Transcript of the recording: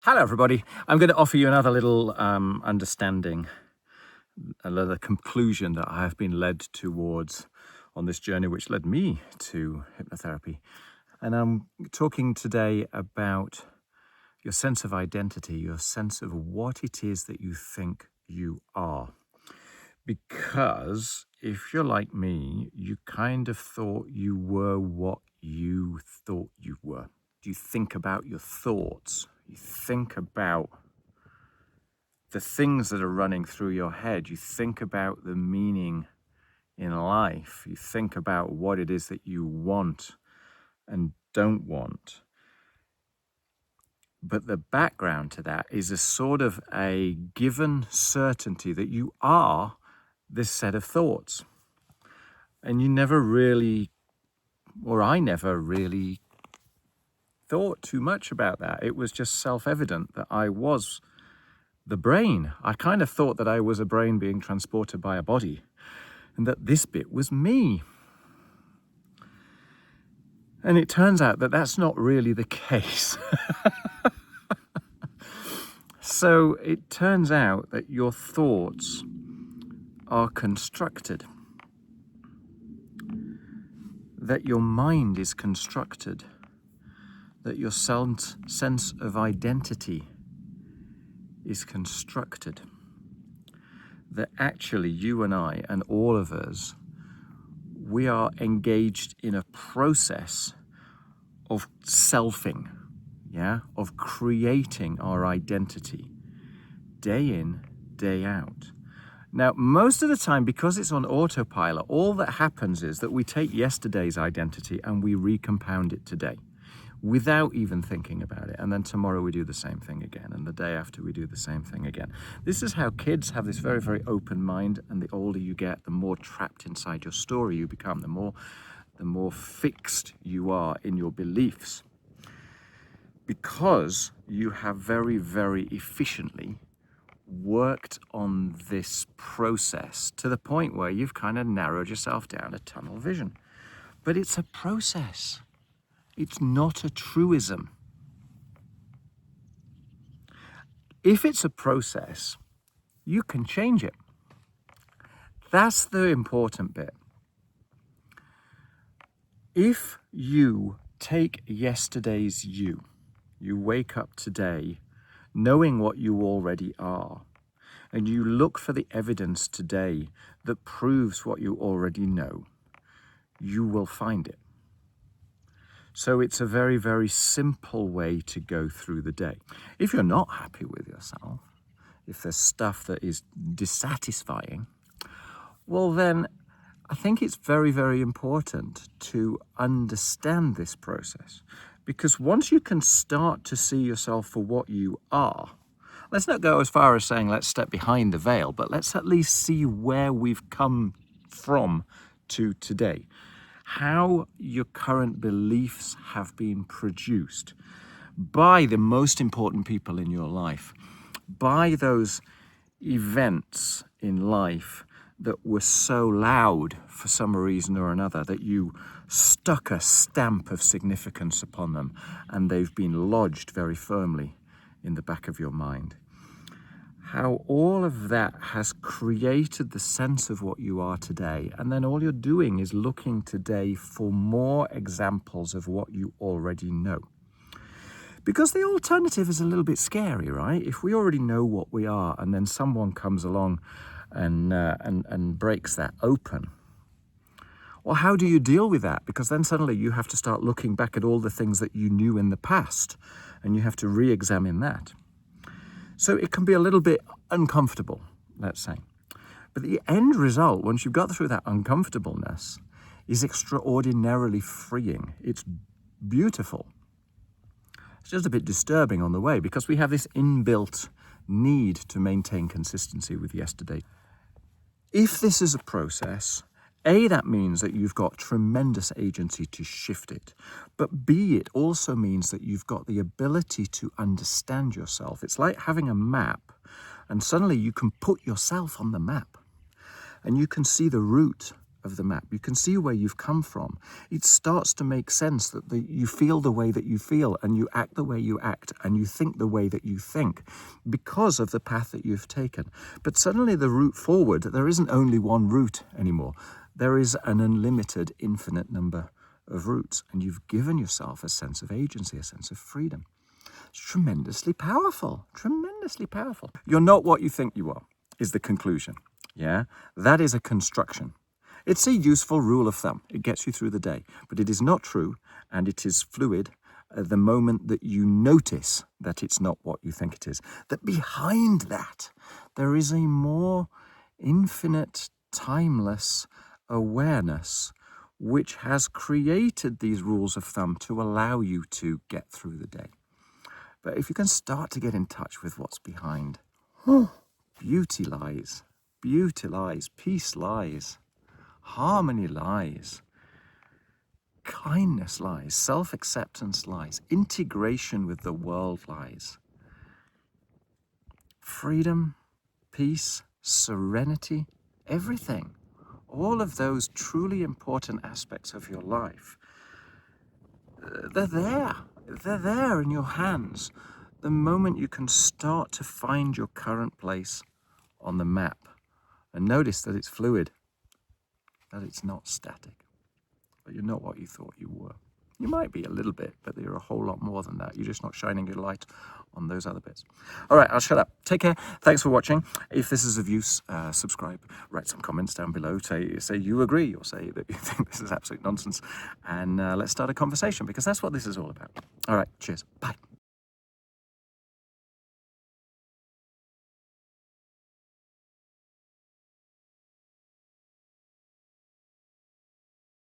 Hello everybody, I'm going to offer you another little understanding, another conclusion that I have been led towards on this journey which led me to hypnotherapy. And I'm talking today about your sense of identity, your sense of what it is that you think you are. Because if you're like me, you kind of thought you were what you thought you were. You think about your thoughts, you think about the things that are running through your head, you think about the meaning in life, you think about what it is that you want and don't want. But the background to that is a sort of a given certainty that you are this set of thoughts. And you never really, or I never really thought too much about that. It was just self-evident that I was the brain. I kind of thought that I was a brain being transported by a body and that this bit was me. And it turns out that that's not really the case. So it turns out that your thoughts are constructed, that your mind is constructed, that your sense of identity is constructed, that actually you and I and all of us, we are engaged in a process of selfing, of creating our identity day in, day out. Now, most of the time, because it's on autopilot, all that happens is that we take yesterday's identity and we recompound it today without even thinking about it. And then tomorrow we do the same thing again. And the day after we do the same thing again. This is how kids have this very, very open mind. And the older you get, the more trapped inside your story you become, the more fixed you are in your beliefs. Because you have very, very efficiently worked on this process to the point where you've kind of narrowed yourself down to tunnel vision. But it's a process. It's not a truism. If it's a process, you can change it. That's the important bit. If you take yesterday's you wake up today knowing what you already are, and you look for the evidence today that proves what you already know, you will find it. So it's a very, very simple way to go through the day. If you're not happy with yourself, if there's stuff that is dissatisfying, well then I think it's very, very important to understand this process. Because once you can start to see yourself for what you are, let's not go as far as saying let's step behind the veil, but let's at least see where we've come from to today. How your current beliefs have been produced by the most important people in your life, by those events in life that were so loud for some reason or another that you stuck a stamp of significance upon them and they've been lodged very firmly in the back of your mind. How all of that has created the sense of what you are today. And then all you're doing is looking today for more examples of what you already know. Because the alternative is a little bit scary, right? If we already know what we are and then someone comes along and breaks that open, well, how do you deal with that? Because then suddenly you have to start looking back at all the things that you knew in the past and you have to re-examine that. So it can be a little bit uncomfortable, let's say. But the end result, once you've got through that uncomfortableness, is extraordinarily freeing. It's beautiful. It's just a bit disturbing on the way because we have this inbuilt need to maintain consistency with yesterday. If this is a process, A, that means that you've got tremendous agency to shift it. But B, it also means that you've got the ability to understand yourself. It's like having a map, and suddenly you can put yourself on the map. And you can see the route of the map. You can see where you've come from. It starts to make sense that you feel the way that you feel, and you act the way you act, and you think the way that you think because of the path that you've taken. But suddenly the route forward, there isn't only one route anymore. There is an unlimited, infinite number of routes, and you've given yourself a sense of agency, a sense of freedom. It's tremendously powerful, tremendously powerful. You're not what you think you are, is the conclusion. Yeah, that is a construction. It's a useful rule of thumb. It gets you through the day, but it is not true, and it is fluid the moment that you notice that it's not what you think it is. That behind that, there is a more infinite, timeless awareness which has created these rules of thumb to allow you to get through the day. But if you can start to get in touch with what's behind, beauty lies, peace lies, harmony lies, kindness lies, self-acceptance lies, integration with the world lies. Freedom, peace, serenity, everything. All of those truly important aspects of your life, they're there. They're there in your hands. The moment you can start to find your current place on the map and notice that it's fluid, that it's not static, that you're not what you thought you were. You might be a little bit, but you're a whole lot more than that. You're just not shining your light on those other bits. All right, I'll shut up. Take care. Thanks for watching. If this is of use, subscribe, write some comments down below. Say you agree, or say that you think this is absolute nonsense. And let's start a conversation, because that's what this is all about. All right, cheers. Bye.